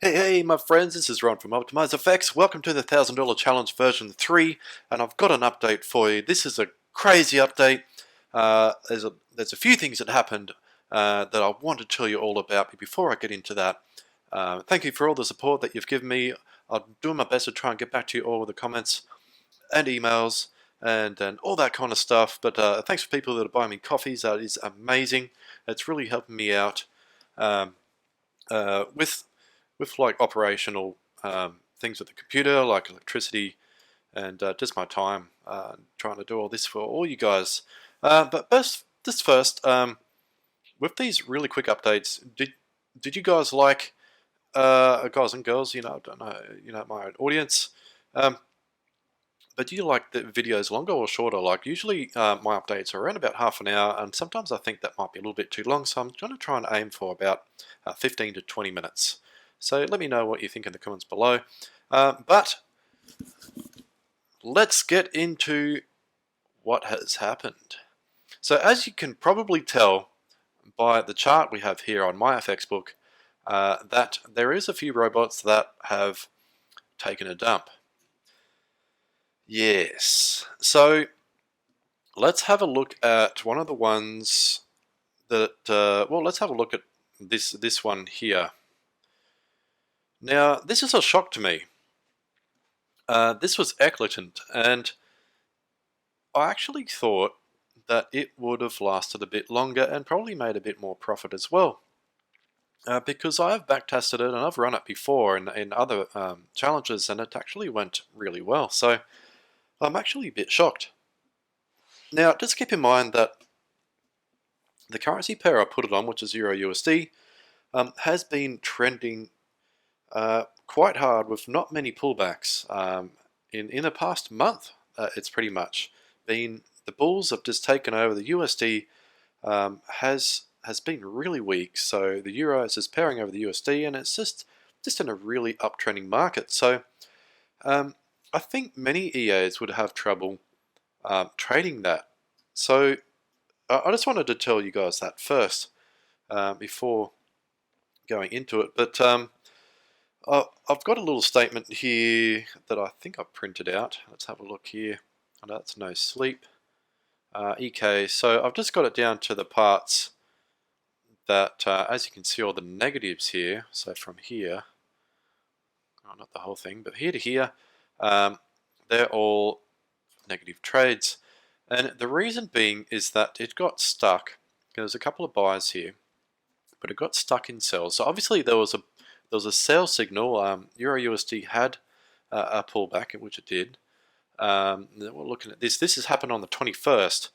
Hey, my friends, this is Ron from Optimize Effects. Welcome to the $1,000 Challenge version 3, and I've got an update for you. This is a crazy update. There's a few things that happened that I want to tell you all about, but before I get into that, thank you for all the support that you've given me. I'm doing my best to try and get back to you all with the comments and emails and all that kind of stuff, but thanks for people that are buying me coffees. That is amazing. It's really helping me out um, with like operational things with the computer, like electricity, and just my time trying to do all this for all you guys. But first, with these really quick updates, did you guys like guys and girls? I don't know, my audience. But do you like the videos longer or shorter? Like usually my updates are around about half an hour, and sometimes I think that might be a little bit too long, so I'm going to try and aim for about 15 to 20 minutes. So let me know what you think in the comments below. But let's get into what has happened. So as you can probably tell by the chart we have here on my FX book, that there is a few robots that have taken a dump. Yes, so let's have a look at one of the ones that, well, let's have a look at this one here. Now, this is a shock to me. This was Eclatant, and I actually thought that it would have lasted a bit longer and probably made a bit more profit as well. Because I've backtested it and I've run it before in other challenges, and it actually went really well. So I'm actually a bit shocked. Now, just keep in mind that the currency pair I put it on, which is Euro USD, has been trending quite hard with not many pullbacks. In the past month, it's pretty much been the bulls have just taken over. The USD has been really weak, so the euro is just pairing over the USD, and it's just in a really uptrending market. So I think many EAs would have trouble trading that. So I just wanted to tell you guys that first before going into it. But I've got a little statement here that I think I printed out. Let's have a look here. Oh, that's no sleep. EK. So I've just got it down to the parts that, as you can see, all the negatives here. So from here, oh, not the whole thing, but here to here, they're all negative trades. And the reason being is that it got stuck. There's a couple of buys here, but it got stuck in sells. So obviously there was a sell signal. Euro USD had a pullback, which it did. We're looking at this. This has happened on the 21st.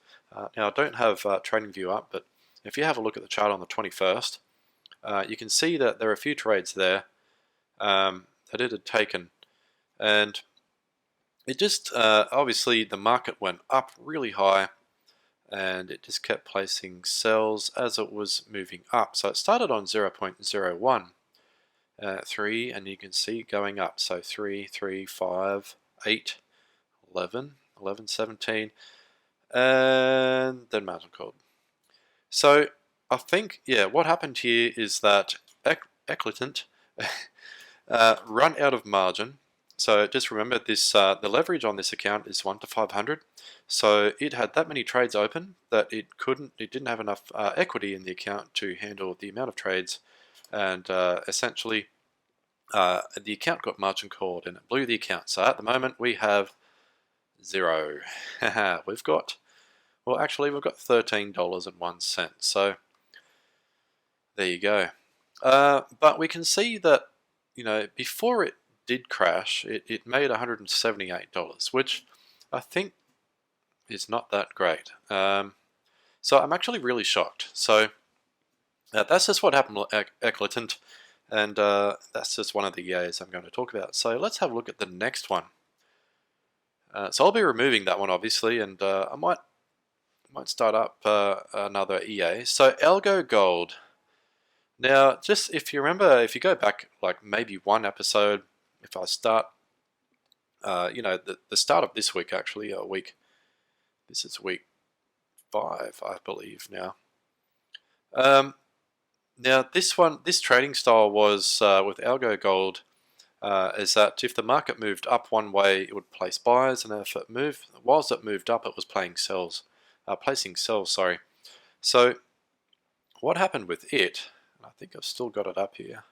Now I don't have TradingView up, but if you have a look at the chart on the 21st, you can see that there are a few trades there that it had taken, and it just obviously the market went up really high, and it just kept placing sells as it was moving up. So it started on 0.01. 3, and you can see going up. So 3, 3, 5, 8, 11, 11, 17, and then margin called. So I think, yeah, what happened here is that Eclatant run out of margin. So just remember this: the leverage on this account is 1 to 500. So it had that many trades open that it didn't have enough equity in the account to handle the amount of trades, and essentially the account got margin called and it blew the account. So at the moment we have 0. We've got $13.01. So there you go. But we can see that, before it did crash, it made $178, which I think is not that great. So I'm actually really shocked. So that's just what happened with Eclatant, and that's just one of the EAs I'm going to talk about. So let's have a look at the next one. So I'll be removing that one, obviously, and I might start up another EA. So Algo Gold. Now, just if you remember, if you go back like maybe one episode, if I start, the start of this week actually, this is week 5, I believe now. Now this trading style was with algo gold. Is that if the market moved up one way, it would place buys, and if it moved, whilst it moved up, it was placing sells. Sorry. So what happened with it? I think I've still got it up here.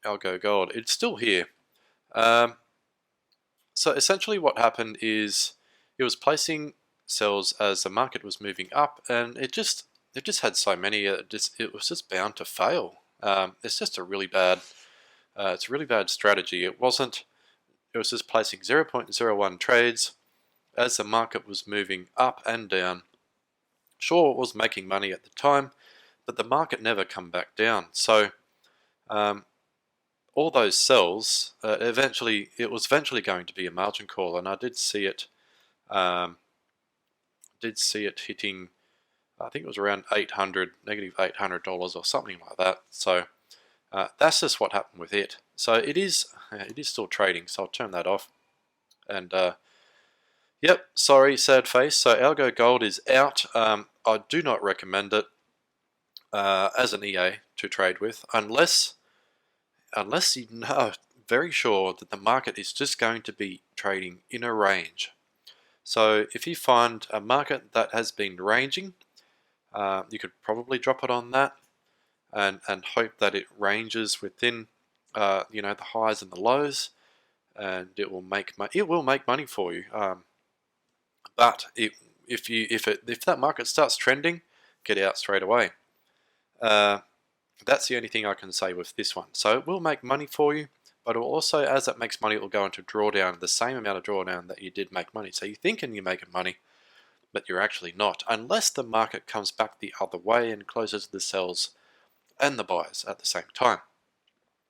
Algo gold. It's still here. So essentially, what happened is it was placing sells as the market was moving up, and it just had so many. It was just bound to fail. It's just a really bad. It's a really bad strategy. It wasn't. It was just placing 0.01 trades as the market was moving up and down. Sure, it was making money at the time, but the market never come back down. So all those sells, it was eventually going to be a margin call, and I did see it. Hitting, I think it was around negative $800 or something like that. So that's just what happened with it. So it is still trading. So I'll turn that off. And yep, sorry, sad face. So Algo Gold is out. I do not recommend it as an EA to trade with, unless you know very sure that the market is just going to be trading in a range. So if you find a market that has been ranging, you could probably drop it on that and hope that it ranges within the highs and the lows, and it will make money for you. But if that market starts trending, get out straight away. That's the only thing I can say with this one. So it will make money for you, but it will also, as it makes money, it will go into drawdown, the same amount of drawdown that you did make money. So you're thinking you're making money, but you're actually not, unless the market comes back the other way and closes the sells and the buys at the same time.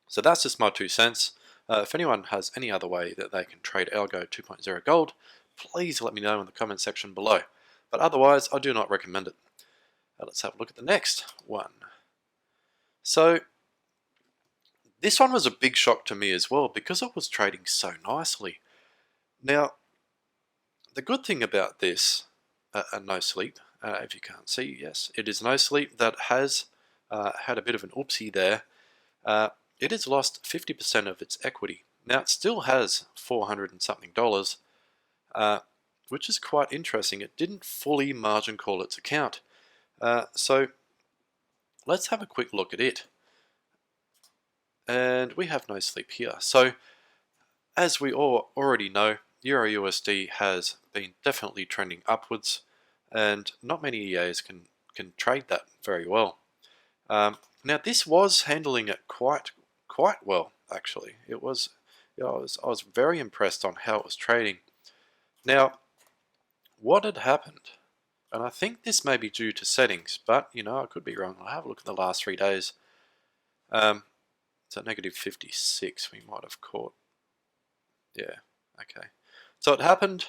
So that's just my 2 cents. If anyone has any other way that they can trade Algo 2.0 gold, please let me know in the comment section below. But otherwise, I do not recommend it. Let's have a look at the next one. So this one was a big shock to me as well, because it was trading so nicely. Now, the good thing about this, no sleep, if you can't see, yes, it is no sleep that has had a bit of an oopsie there. It has lost 50% of its equity. Now, it still has $400 and something, which is quite interesting. It didn't fully margin call its account. So let's have a quick look at it. And we have no sleep here. So as we all already know, EURUSD has been definitely trending upwards, and not many EAs can trade that very well. Now this was handling it quite well, actually. It was, I was very impressed on how it was trading. Now, what had happened, and I think this may be due to settings, but I could be wrong. I'll have a look at the last 3 days. So negative 56 we might have caught. Yeah, okay. So it happened.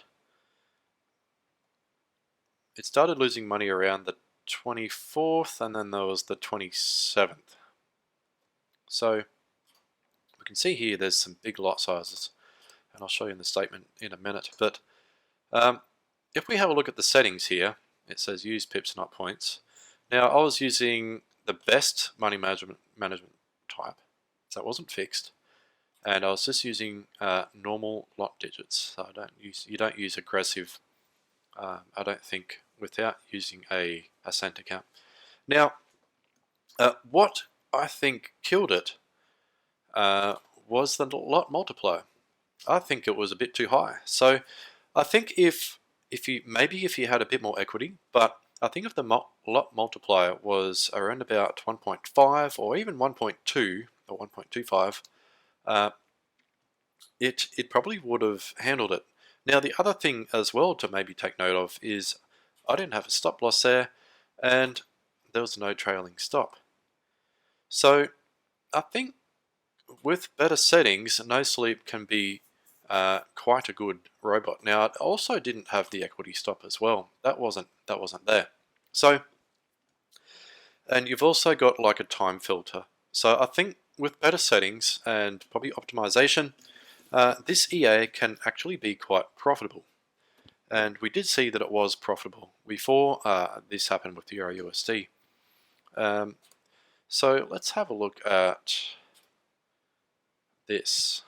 It started losing money around the 24th, and then there was the 27th. So we can see here there's some big lot sizes, and I'll show you in the statement in a minute. But if we have a look at the settings here, it says use pips, not points. Now I was using the best money management type, so it wasn't fixed, and I was just using normal lot digits. So you don't use aggressive. I don't think, without using a cent account. Now, what I think killed it was the lot multiplier. I think it was a bit too high. So I think if you had a bit more equity, but I think if the lot multiplier was around about 1.5 or even 1.2 or 1.25, it probably would have handled it. Now the other thing as well to maybe take note of is I didn't have a stop loss there, and there was no trailing stop. So I think with better settings, no sleep can be quite a good robot. Now it also didn't have the equity stop as well. That wasn't there. So, and you've also got like a time filter. So I think with better settings and probably optimization, this EA can actually be quite profitable. And we did see that it was profitable before this happened with the EURUSD. So let's have a look at this.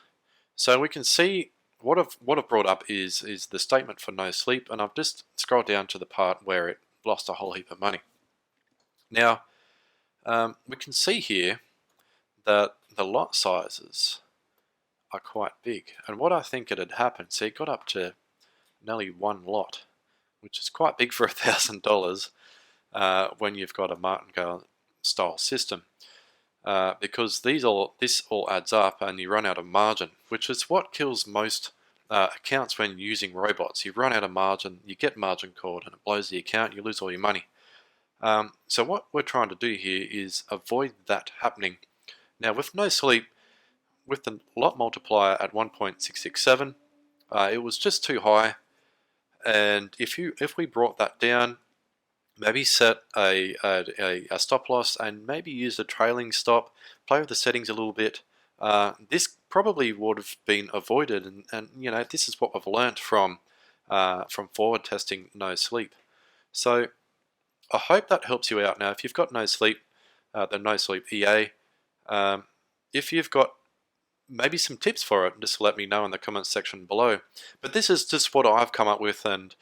So we can see what I've brought up is the statement for no sleep, and I've just scrolled down to the part where it lost a whole heap of money. Now we can see here that the lot sizes are quite big, and what I think it had happened, see, it got up to nearly one lot, which is quite big for $1,000 when you've got a martingale style system. Because this all adds up and you run out of margin, which is what kills most accounts when using robots. You run out of margin, you get margin called, and it blows the account, you lose all your money. So what we're trying to do here is avoid that happening. Now with no sleep, with the lot multiplier at 1.667, it was just too high, and if we brought that down, maybe set a stop loss and maybe use a trailing stop, play with the settings a little bit, this probably would have been avoided, and you know, this is what we've learnt from forward testing no sleep. So I hope that helps you out. Now if you've got no sleep, the no sleep EA, if you've got maybe some tips for it, just let me know in the comments section below. But this is just what I've come up with and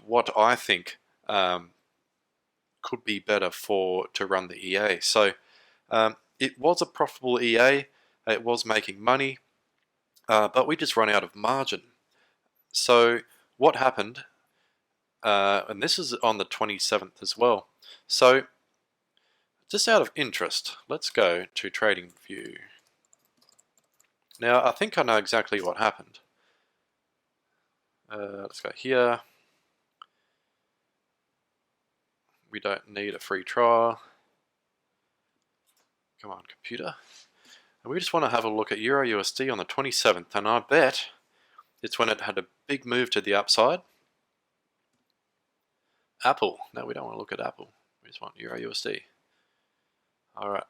what I think could be better to run the EA. So it was a profitable EA, it was making money, but we just run out of margin. So what happened, and this is on the 27th as well, so just out of interest, let's go to Trading View. Now I think I know exactly what happened. Let's go here. We don't need a free trial. Come on, computer. And we just want to have a look at Euro USD on the 27th, and I bet it's when it had a big move to the upside. Apple. No, we don't want to look at Apple. We just want Euro USD. Alright.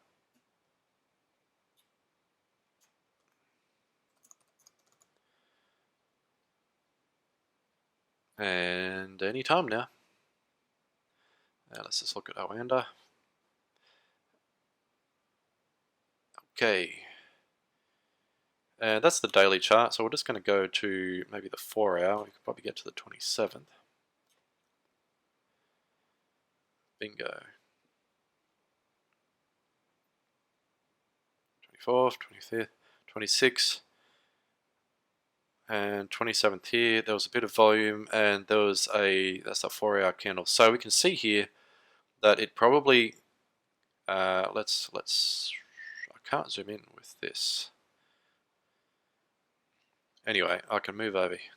And any time now. Now let's just look at Oanda. Okay. And that's the daily chart, so we're just going to go to maybe the 4 hour. We could probably get to the 27th. Bingo. 24th, 25th, 26th, and 27th here. There was a bit of volume, and there was that's a 4 hour candle. So we can see here that it probably, let's I can't zoom in with this. Anyway, I can move over here.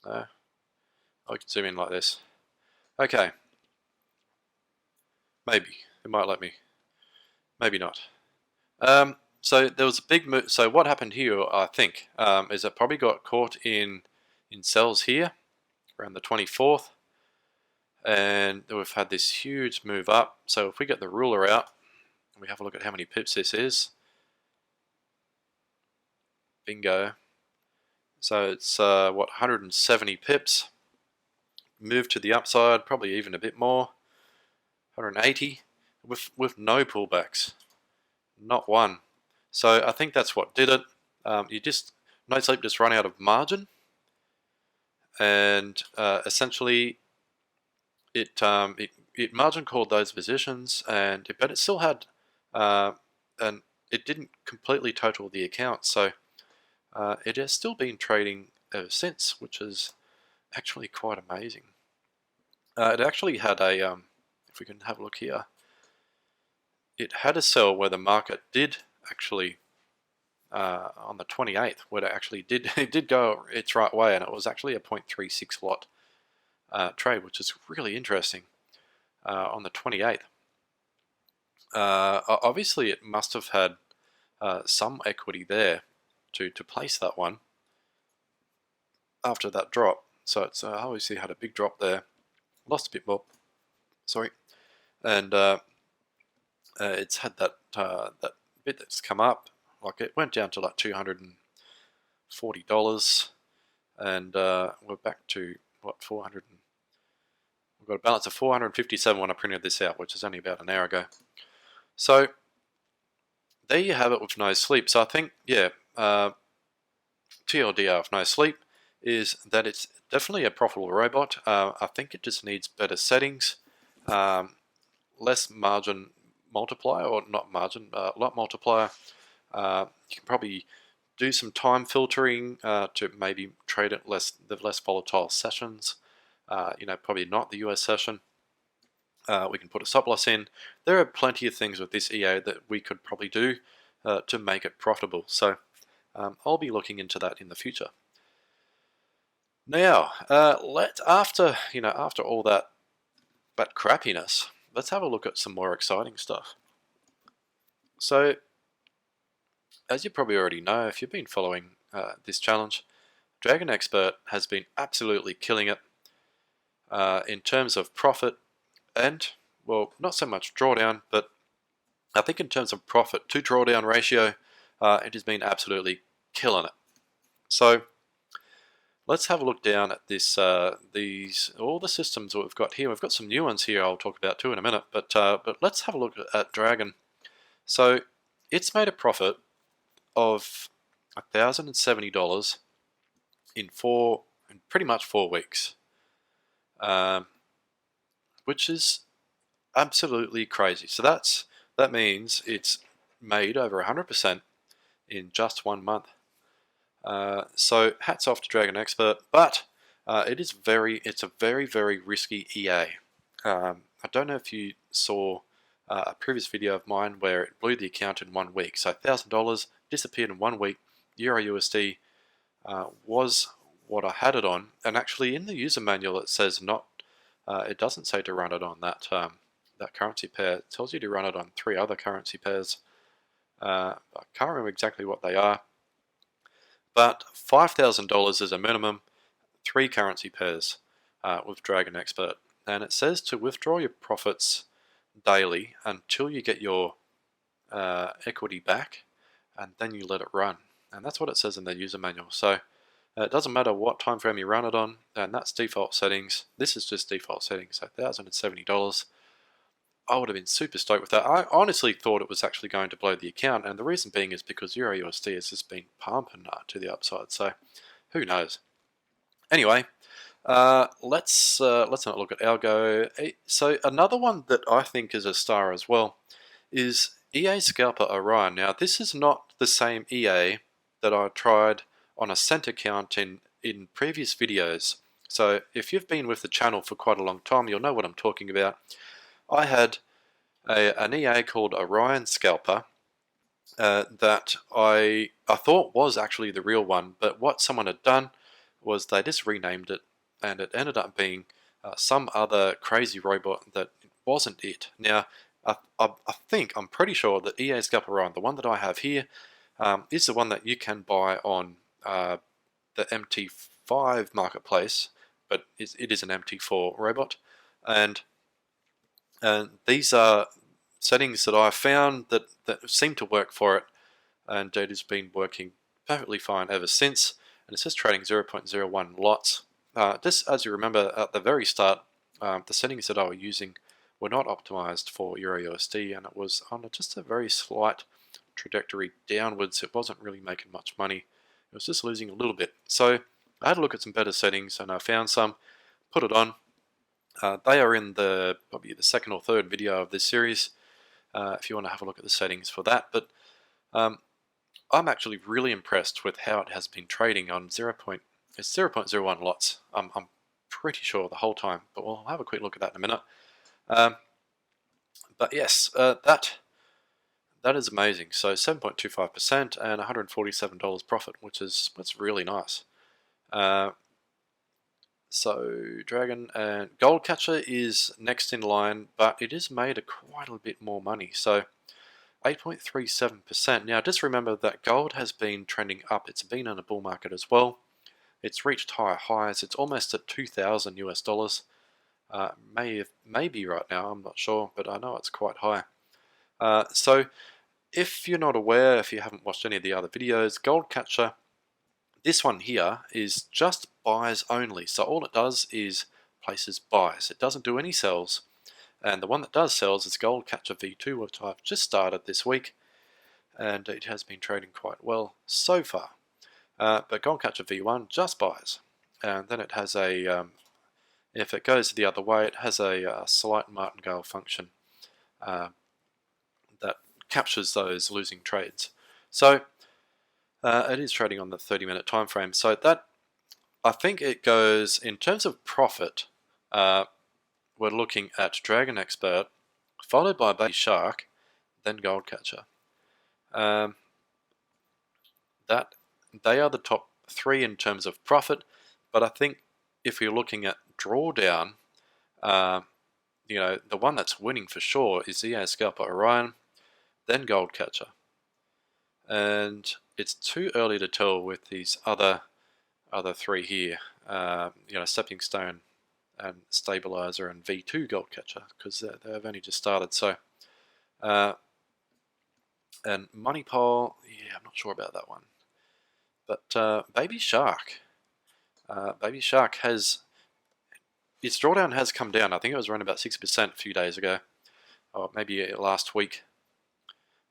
No, I can zoom in like this. Okay. Maybe. It might let me. Maybe not. So there was a big move. So what happened here, I think, is it probably got caught in sells here around the 24th. And we've had this huge move up. So if we get the ruler out, and we have a look at how many pips this is. Bingo. So it's what, 170 pips. Move to the upside, probably even a bit more. 180 with no pullbacks, not one. So I think that's what did it. No sleep just run out of margin, and essentially it margin called those positions, but it still had and it didn't completely total the account. So it has still been trading ever since, which is actually quite amazing. It actually had a if we can have a look here, it had a sell where the market did actually on the 28th, where it actually did it did go its right way, and it was actually a 0.36 lot trade, which is really interesting. On the 28th, obviously it must have had some equity there to place that one after that drop. So it's obviously had a big drop there, lost a bit more, sorry, and it's had that that bit that's come up. Like it went down to like $240, and we're back to what, 400. We've got a balance of 457 when I printed this out, which is only about an hour ago. So there you have it with no sleep. So I think, yeah, TLDR of no sleep is that it's definitely a profitable robot. I think it just needs better settings, less margin multiplier, or not margin, lot multiplier. You can probably do some time filtering to maybe trade at the less volatile sessions. Probably not the US session. We can put a stop loss in. There are plenty of things with this EA that we could probably do to make it profitable. So I'll be looking into that in the future. Now, after all that crappiness, let's have a look at some more exciting stuff. So, as you probably already know, if you've been following this challenge, Dragon Expert has been absolutely killing it in terms of profit and, well, not so much drawdown, but I think in terms of profit to drawdown ratio, it has been absolutely killing it. So let's have a look down at this. All the systems that we've got here. We've got some new ones here I'll talk about too in a minute, but let's have a look at Dragon. So it's made a profit of $1,070 in pretty much 4 weeks, which is absolutely crazy. So that means it's made over 100% in just 1 month. So hats off to Dragon Expert, but it's a very, very risky EA. I don't know if you saw a previous video of mine where it blew the account in 1 week. So $1,000 disappeared in 1 week. Euro USD was what I had it on, and actually in the user manual it says not. It doesn't say to run it on that currency pair. It tells you to run it on 3 other currency pairs. I can't remember exactly what they are, but $5,000 is a minimum, 3 currency pairs with Dragon Expert, and it says to withdraw your profits daily until you get your equity back, and then you let it run. And that's what it says in the user manual. So it doesn't matter what time frame you run it on, and that's default settings. This is just default settings, so $1,070. I would have been super stoked with that. I honestly thought it was actually going to blow the account, and the reason being is because Euro USD has just been pumping to the upside. So who knows? Anyway, let's not look at Algo. So another one that I think is a star as well is EA Scalper Orion. Now this is not the same EA that I tried on a cent account in previous videos. So if you've been with the channel for quite a long time, you'll know what I'm talking about. I had an EA called Orion Scalper that I thought was actually the real one, but what someone had done was they just renamed it, and it ended up being some other crazy robot that wasn't it. Now, I'm pretty sure that EA Scalper Orion, the one that I have here, is the one that you can buy on the MT5 marketplace, but it is an MT4 robot, and these are settings that I found that seem to work for it, and it has been working perfectly fine ever since. And it says trading 0.01 lots. Just as you remember at the very start, the settings that I was using were not optimized for Euro USD, and it was on just a very slight trajectory downwards. It wasn't really making much money. It was just losing a little bit. So I had to look at some better settings, and I found some, put it on. They are in probably the 2nd or 3rd video of this series, if you want to have a look at the settings for that. But I'm actually really impressed with how it has been trading on 0.01 lots. I'm pretty sure the whole time, but we'll have a quick look at that in a minute. But yes, that is amazing. So 7.25% and $147 profit, that's really nice. So Dragon and Gold Catcher is next in line, but it is made quite a bit more money. So 8.37%. Now just remember that gold has been trending up. It's been in a bull market as well. It's reached higher highs. It's almost at 2,000 US dollars. Maybe right now, I'm not sure, but I know it's quite high. So if you're not aware, if you haven't watched any of the other videos, Gold Catcher This one here is just buys only. So all it does is places buys. It doesn't do any sells. And the one that does sells is Gold Catcher V2, which I've just started this week. And it has been trading quite well so far. But Gold Catcher V1 just buys. And then it has a, if it goes the other way, it has a slight martingale function that captures those losing trades. So it is trading on the 30-minute time frame. So that, I think it goes, in terms of profit, we're looking at Dragon Expert, followed by Baby Shark, then Gold Catcher. That they are the top three in terms of profit, but I think if you're looking at drawdown, the one that's winning for sure is EA Scalper Orion, then Gold Catcher. And it's too early to tell with these other three here, Stepping Stone and Stabilizer and V2 Gold Catcher, because they've only just started. So, and Money Pole, yeah, I'm not sure about that one. But Baby Shark has, its drawdown has come down. I think it was around about 6% a few days ago, or maybe last week.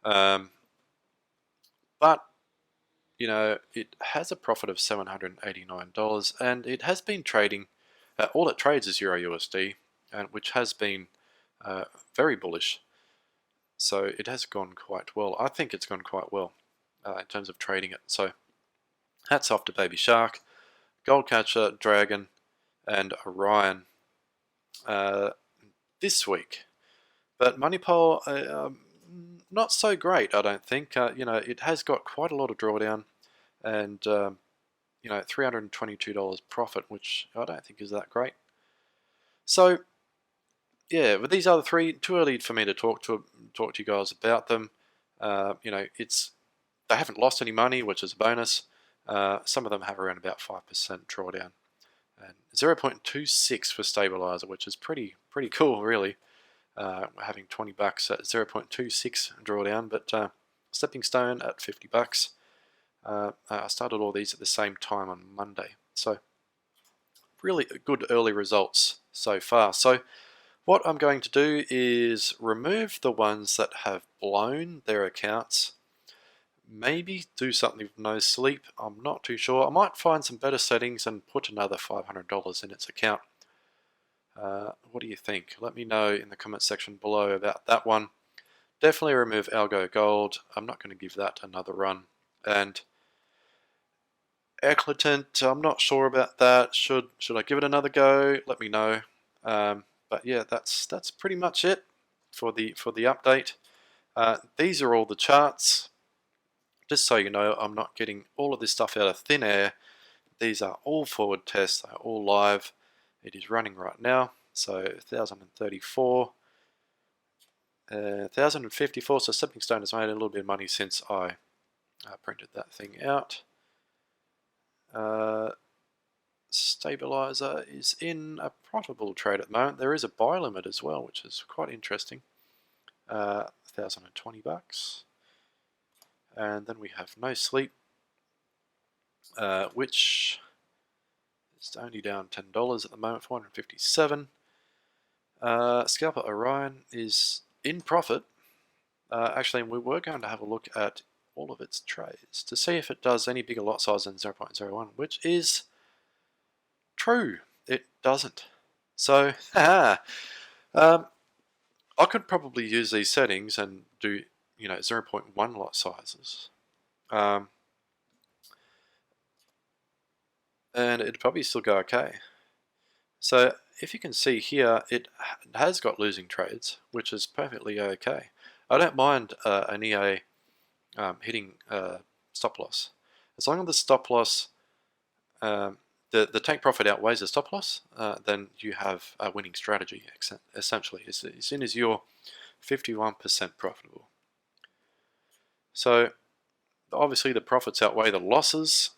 But it has a profit of $789, and it has been trading. All it trades is Euro USD, which has been very bullish. So it has gone quite well. I think it's gone quite well in terms of trading it. So hats off to Baby Shark, Gold Catcher, Dragon, and Orion this week. But Moneypole, not so great, I don't think. It has got quite a lot of drawdown, and $322 profit, which I don't think is that great. So, yeah, with these other three, too early for me to talk to you guys about them. They haven't lost any money, which is a bonus. Some of them have around about 5% drawdown, and 0.26 for Stabilizer, which is pretty cool, really. Having $20 at 0.26 drawdown, but Stepping Stone at $50. I started all these at the same time on Monday, so really good early results so far. So what I'm going to do is remove the ones that have blown their accounts. Maybe do something with no sleep. I'm not too sure. I might find some better settings and put another $500 in its account. What do you think? Let me know in the comment section below about that one. Definitely remove Algo Gold. I'm not going to give that another run. And Eclatant, I'm not sure about that. Should I give it another go? Let me know. But yeah, that's pretty much it for the update. These are all the charts. Just so you know, I'm not getting all of this stuff out of thin air. These are all forward tests. They're all live. It is running right now. So 1,034, 1,054. So Stepping Stone has made a little bit of money since I printed that thing out. Stabilizer is in a profitable trade at the moment. There is a buy limit as well, which is quite interesting. $1,020. And then we have No Sleep, which is only down $10 at the moment, 457. Scalper Orion is in profit. Actually, we were going to have a look at all of its trades to see if it does any bigger lot size than 0.01, which is true. It doesn't. So, I could probably use these settings and do 0.1 lot sizes. And it'd probably still go okay. So if you can see here, it has got losing trades, which is perfectly okay. I don't mind an EA hitting stop loss. As long as the stop loss, the take profit outweighs the stop loss, then you have a winning strategy, essentially, as soon as you're 51% profitable. So obviously the profits outweigh the losses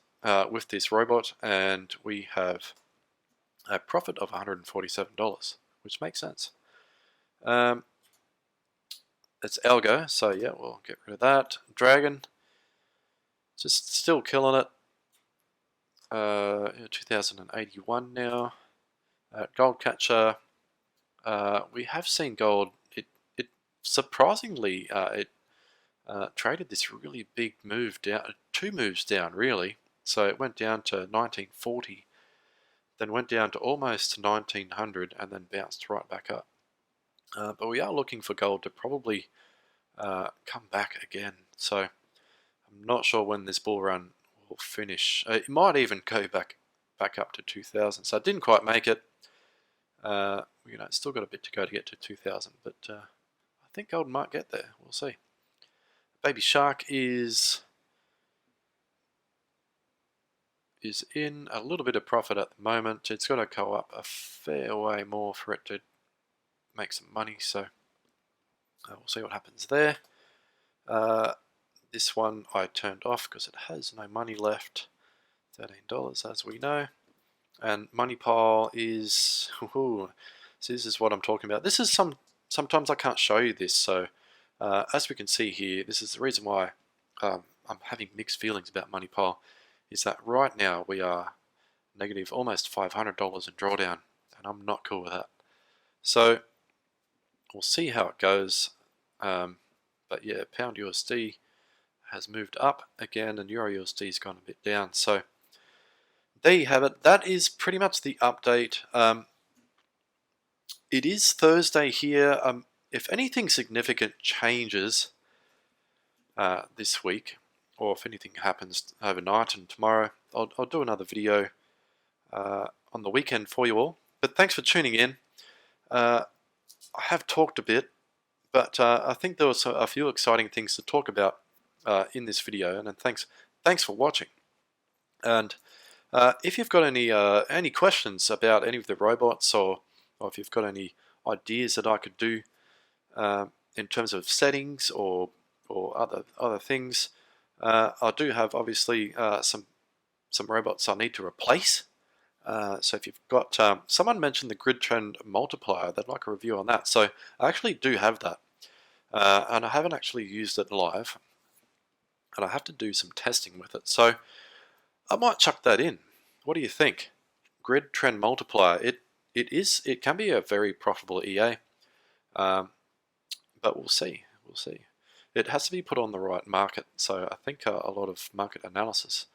with this robot, and we have a profit of $147, which makes sense. It's Algo, so yeah, we'll get rid of that. Dragon, just still killing it. 2081 now. Gold catcher. We have seen gold. It surprisingly it traded this really big move down, 2 moves down really. So it went down to 1940, then went down to almost 1900, and then bounced right back up. But we are looking for gold to probably come back again. So I'm not sure when this bull run will finish. It might even go back up to 2000. So it didn't quite make it. It's still got a bit to go to get to 2000, but I think gold might get there. We'll see. Baby shark is in a little bit of profit at the moment. It's got to go up a fair way more for it to make some money, so we'll see what happens there. This one I turned off because it has no money left. $13 as we know. And money pile is, so this is what I'm talking about. This is sometimes I can't show you this, so as we can see here, this is the reason why I'm having mixed feelings about money pile, is that right now we are negative almost $500 in drawdown, and I'm not cool with that. So we'll see how it goes. But yeah, pound USD has moved up again, and Euro USD has gone a bit down. So there you have it. That is pretty much the update. It is Thursday here. If anything significant changes this week, or if anything happens overnight and tomorrow, I'll do another video on the weekend for you all. But thanks for tuning in. I have talked a bit, but I think there was a few exciting things to talk about in this video, and thanks for watching. And if you've got any questions about any of the robots, or if you've got any ideas that I could do in terms of settings or other things, I do have obviously some robots I need to replace. So if you've got someone mentioned the grid trend multiplier, they'd like a review on that. So I actually do have that, and I haven't actually used it live, and I have to do some testing with it. So I might chuck that in. What do you think? Grid trend multiplier. It can be a very profitable EA, but we'll see. We'll see. It has to be put on the right market. So I think a lot of market analysis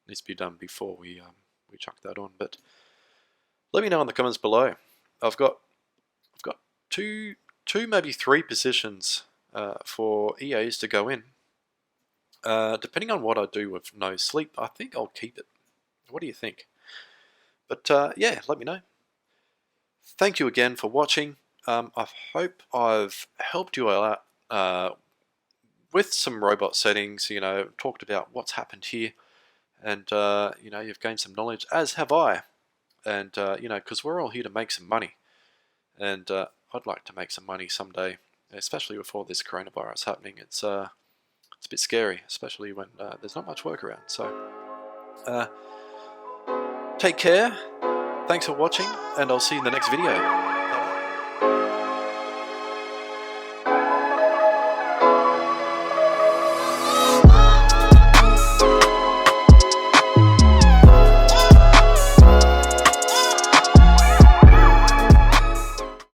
needs to be done before we chuck that on. But let me know in the comments below. I've got two maybe 3 positions for EAs to go in. Depending on what I do with no sleep, I think I'll keep it. What do you think? But yeah, let me know. Thank you again for watching. I hope I've helped you all out with some robot settings. Talked about what's happened here, and you've gained some knowledge, as have I. And because we're all here to make some money, and I'd like to make some money someday, especially with all this coronavirus happening. It's a bit scary, especially when there's not much work around. So take care, thanks for watching, and I'll see you in the next video.